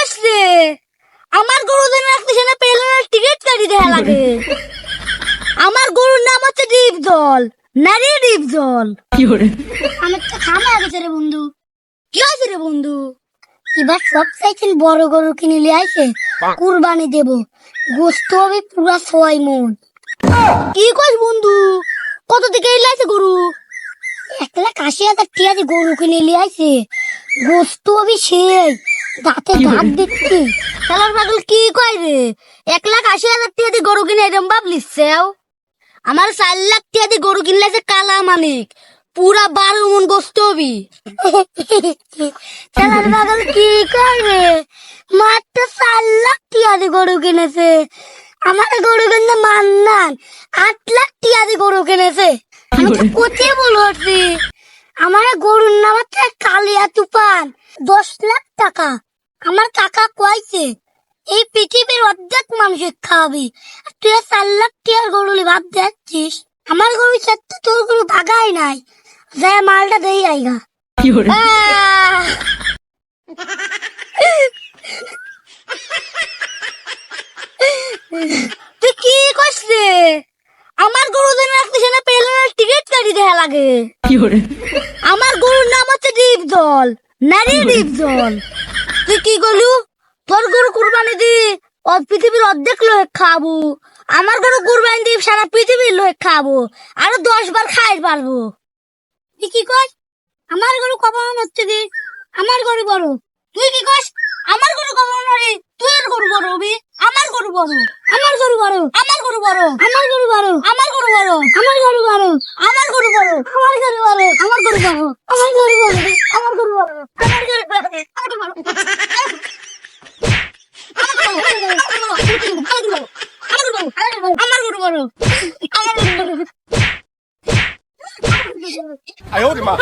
কইছ রে? আমার গরু যেন রাখতেছে না পেলে টিকিট কাটি দেয়া লাগে। আমার গরুর নাম হচ্ছে ডিপজল, নারী ডিপজল। আমার তো খামা গেছে রে বন্ধু। কি হয়েছে রে বন্ধু? এবার সব চাইছেন বড় গরু কিনে নিয়ে আইছে, কুরবানি দেব, গোস্ত হবে পুরা 6 মণ। কি কইছ বন্ধু? কত থেকে লাইছে গরু? 1,80,000 টাকা দিয়ে গরু কিনে নিয়ে আইছে, গোস্ত হবে সেই দাঁতে দাঁত দেখতে। খেলার পাগল কি কয় রে? 1,80,000 টাকা দিয়ে গরু কিনে এরম ভাবলিস? আমার 4 লাখ টাকা দিয়ে গরু কিনলে কালা মানিক, পুরা 12 মণ গোস্ত হবি। খেলার পাগল কি কয় রে? মাত্র 4 লাখ টাকা দিয়ে গরু কিনেছে। আমার গরু কিনতে মান্নান 8 লাখ টাকা দিয়ে গরু কিনেছে। আমি তো কোথায় বলছি আমার গরুর নাম হচ্ছে কালিয়া তুফান, 10 লাখ টাকা। আমার কাকা কইছে এই পৃথিবীর অর্ধেক মানুষের খাওয়াবি, তুই 4 লাখ টাকার গরু ভাব দেখছিস। আমার গরু সাথে তোর গরু ভাগাই নাই, যা মালটা দেই আইগা। তুই কি কইছ রে? আমার গরু যেন রাখতেছে না পেলে টিকিট কাটি দেয়া লাগে। আমার গরুর নাম হচ্ছে ডিপজল, নারী ডিপজল। তুই কি কইলু? তোর গরু কুরবানি দি পৃথিবীর অর্ধেক লোক খাবো, আমার গরু কুরবানি দি সারা পৃথিবীর লোক খাবো, আরো 10 বার খাই পারবো। তুই কি কইস? আমার গরু কমানো হচ্ছে দি, আমার গরু বড়। তুই কি কইস? আমার গরু কমানো রে, তোর গরু বড় হবি। আমার গরু বড়, আমার গরু বড়, আমার গরু বড়, আমার গরু বড়, আমার গরু বড়, আমার গরু বড়, আমার গরু বড়, আমার গরু বড়, আমার গরু বড়, আমার গরু বড়, আমার গরু বড়, আমার গরু বড়, আমার গরু বড়।哎呦我的妈！